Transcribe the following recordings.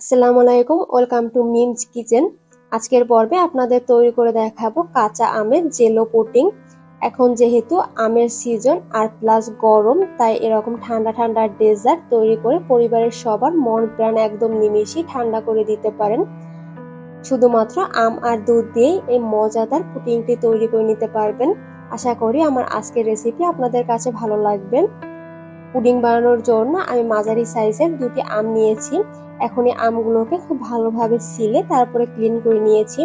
আসসালামু আলাইকুম, welcome to memes kitchen. আজকের পর্বে আপনাদের তৈরি করে দেখাবো কাঁচা আমের জেলো পুডিং। এখন যেহেতু আমের সিজন আর প্লাস গরম, তাই এরকম ঠান্ডা ঠান্ডা ডেজার্ট তৈরি করে পরিবারের সবার মন প্রাণ একদম নিমেষেই ঠান্ডা করে দিতে পারেন। শুধুমাত্র আম আর দুধ দিয়েই এই মজাদার পুডিংটি তৈরি করে নিতে পারবেন। আশা করি আমার আজকের রেসিপি আপনাদের কাছে ভালো লাগবে। পুডিং বানানোর জন্য আমি মাঝারি সাইজের দুটি আম নিয়েছি। এখন এই আমগুলোকে খুব ভালোভাবে ছিলে তারপরে ক্লিন করে নিয়েছি।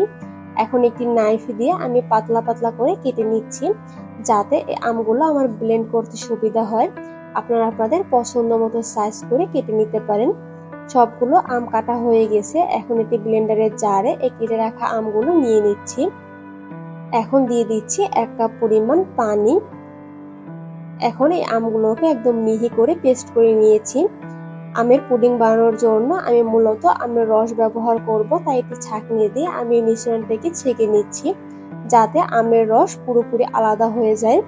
এখন একটি নাইফ দিয়ে আমি পাতলা পাতলা করে কেটে নিচ্ছি, যাতে এই আমগুলো আমার ব্লেন্ড করতে সুবিধা হয়। আপনারা আপনাদের পছন্দ মতো সাইজ করে কেটে নিতে পারেন। সবগুলো আম কাটা হয়ে গেছে। এখন একটি ব্লেন্ডারের জারে এই কেটে রাখা আমগুলো নিয়ে নিচ্ছি। এখন দিয়ে দিচ্ছি 1 কাপ পরিমাণ পানি। এখন এই আমগুলোকে একদম মিহি করে পেস্ট করে নিয়েছি। আমের পুডিং বানানোর জন্য আমি মূলত আমের রস ব্যবহার করব, তাই একটি ছাঁকনি দিয়ে আমি মিশ্রণটাকে ছেঁকে নিচ্ছি, যাতে আমের রস পুরোপুরি আলাদা হয়ে যায়।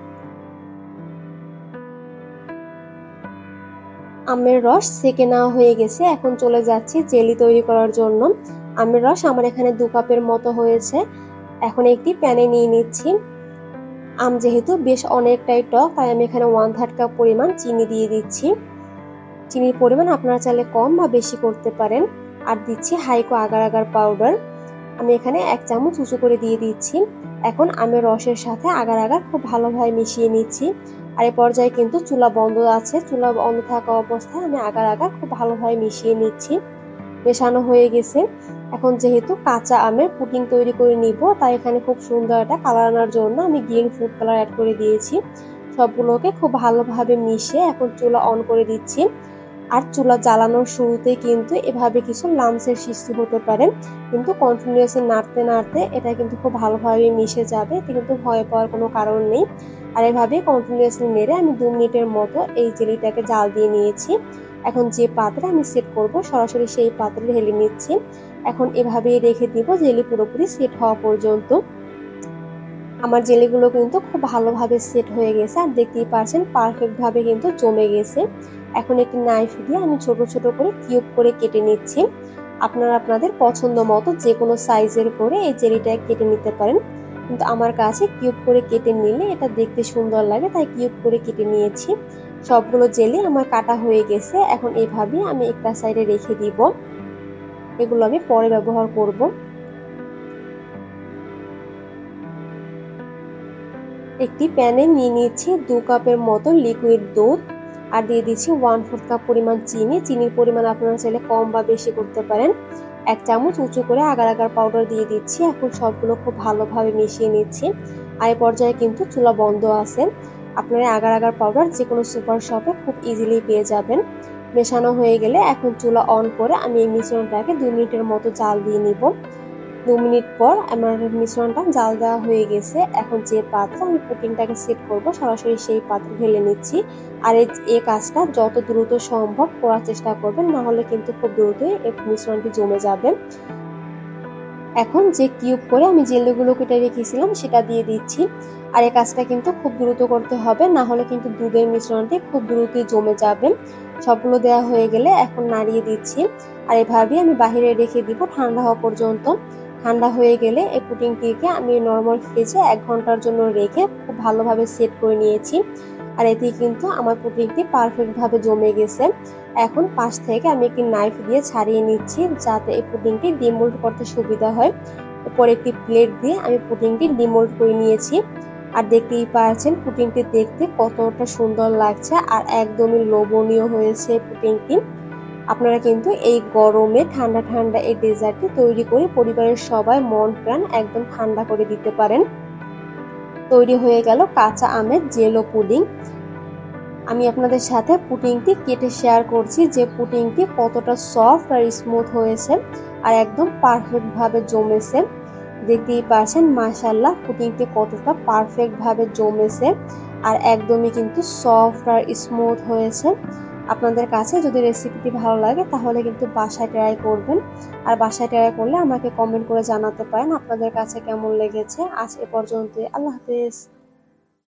আমের রস ছেঁকে নেওয়া হয়ে গেছে। এখন চলে যাচ্ছি জেলি তৈরি করার জন্য। আমের রস আমার এখানে 2 কাপের মতো হয়েছে। এখন একটি প্যানে নিয়ে নিচ্ছি। আম যেহেতু বেশ অনেকটাই টক, তাই আমি এখানে 1/3 কাপ পরিমাণ চিনি দিয়ে দিচ্ছি। চিনির পরিমাণ আপনারা চাইলে কম বা বেশি করতে পারেন। আর দিচ্ছি হাইকো আগার আগার পাউডার। আমি এখানে 1 চামচ উঁচু করে দিয়ে দিচ্ছি। এখন আমের রসের সাথে আগার আগার খুব ভালোভাবে মিশিয়ে নিচ্ছি। আর এই পর্যায়ে কিন্তু চুলা বন্ধ আছে। চুলা বন্ধ থাকা অবস্থায় আমি আগার আগার খুব ভালোভাবে মিশিয়ে নিচ্ছি। মেশানো হয়ে গেছে। এখন যেহেতু কাঁচা আমের পুডিং তৈরি করে নিব, তাই এখানে খুব সুন্দর একটা কালার আনার জন্য আমি গ্রিন ফুড কালার অ্যাড করে দিয়েছি। সবগুলোকে খুব ভালোভাবে মিশিয়ে এখন চুলা অন করে দিচ্ছি। আর চুলা জ্বালানোর শুরুতে কিন্তু এভাবে কিছু লামসের সৃষ্টি হতে পারে, কিন্তু কন্টিনিউয়াসলি নাড়তে নাড়তে এটা কিন্তু খুব ভালোভাবে মিশে যাবে। এতে কিন্তু ভয় পাওয়ার কোনো কারণ নেই। আর এভাবে কন্টিনিউয়াসলি নেড়ে আমি 2 মিনিটের মতো এই জেলিটাকে জাল দিয়ে নিয়েছি। এখন যে পাত্রে আমি সেট করব, সরাসরি সেই পাত্রে ঢেলে নিচ্ছি। এখন এভাবেই রেখে দিব জেলি পুরোপুরি সেট হওয়া পর্যন্ত। আমার জেলিগুলো কিন্তু খুব ভালোভাবে সেট হয়ে গেছে, আর দেখতেই পাচ্ছেন পারফেক্ট ভাবে কিন্তু জমে গেছে। এখন একটি নাইফ দিয়ে আমি ছোট ছোট করে কিউব করে কেটে নিচ্ছি। আপনারা আপনাদের পছন্দ মতো যে কোনো সাইজের করে এই জেলিটা কেটে নিতে পারেন, কিন্তু আমার কাছে কিউব করে কেটে নিলে এটা দেখতে সুন্দর লাগে, তাই কিউব করে কেটে নিয়েছি। সবগুলো জেলি আমার কাটা হয়ে গেছে। এখন এভাবে আমি একটা সাইডে রেখে দিব। এগুলো আমি পরে ব্যবহার করব। একটি প্যানে নিয়ে নিচ্ছি 2 কাপের মতো লিকুইড দুধ, আর দিয়ে দিচ্ছি 1/4 কাপ পরিমাণ চিনি। চিনির পরিমাণ আপনারা চাইলে কম বা বেশি করতে পারেন। 1 চামচ উঁচু করে আগার আগার পাউডার দিয়ে দিচ্ছি। এখন সবগুলো খুব ভালোভাবে মিশিয়ে নিচ্ছি। আর এই পর্যায়ে কিন্তু চুলা বন্ধ আছে। আপনারা আগার আগার পাউডার যে কোনো সুপার শপে খুব ইজিলি পেয়ে যাবেন। মেশানো হয়ে গেলে এখন চুলা অন করে আমি এই মিশ্রণটাকে 2 মিনিটের মতো জাল দিয়ে নিব। 2 মিনিট পর আমার মিশ্রণটা জাল দেওয়া হয়ে গেছে। এখন যে পাত্রে আমি পুডিংটাকে সেট করব, সরাসরি সেই পাত্রে ঢেলে নিচ্ছি। আর এই কাজটা যত দ্রুত সম্ভব করার চেষ্টা করবেন, না হলে কিন্তু খুব দ্রুতই এই মিশ্রণটি জমে যাবে। এখন যে কিউব করে আমি জেলিগুলো কেটে রেখেছিলাম সেটা দিয়ে দিচ্ছি। আর এই কাজটা কিন্তু খুব দ্রুত করতে হবে, না হলে কিন্তু দুধের মিশ্রণটি খুব দ্রুতই জমে যাবে। সবগুলো দেওয়া হয়ে গেলে এখন নাড়িয়ে দিচ্ছি। আর এভাবেই আমি বাহিরে রেখে দিব ঠান্ডা হওয়া পর্যন্ত। ঠান্ডা হয়ে গেলে এই পুডিংটিকে আমি নর্মাল ফ্রিজে 1 ঘন্টার জন্য রেখে খুব ভালোভাবে সেট করে নিয়েছি। আর এতে কিন্তু আমার পুডিংটি পারফেক্ট ভাবে জমে গেছে। এখন পাশ থেকে আমি একটি নাইফ দিয়ে ছাড়িয়ে নিচ্ছি, যাতে এই পুডিংটি ডিমোল্ড করতে সুবিধা হয়। উপর একটি প্লেট দিয়ে আমি পুডিংটি ডিমোল্ড করে নিয়েছি। আর দেখতেই পাচ্ছেন পুডিংটি দেখতে কতটা সুন্দর লাগছে, আর একদমই লোভনীয় হয়েছে পুডিংটি। আপনারা কিন্তু এই গরমে ঠান্ডা ঠান্ডা এই ডেজার্টটি তৈরি করে পরিবারের সবাই মন প্রাণ একদম ঠান্ডা করে দিতে পারেন। তৈরি হয়ে গেল কাঁচা আমের জেলো পুডিং। আমি আপনাদের সাথে পুডিংটি কেটে শেয়ার করছি যে পুডিংটি কতটা সফট আর স্মুথ হয়েছে, আর একদম পারফেক্ট ভাবে জমেছে। দেখতেই পাচ্ছেন মাশাআল্লাহ পুডিংটি কতটা পারফেক্ট ভাবে জমেছে, আর একদমই কিন্তু সফট আর স্মুথ হয়েছে। আপনাদের কাছে যদি রেসিপিটি ভালো লাগে তাহলে কিন্তু বাসায় ট্রাই করবেন। আর বাসায় ট্রাই করলে আমাকে কমেন্ট করে জানাতে পারেন আপনাদের কাছে কেমন লেগেছে। আজ এ পর্যন্ত, আল্লাহ হাফেজ।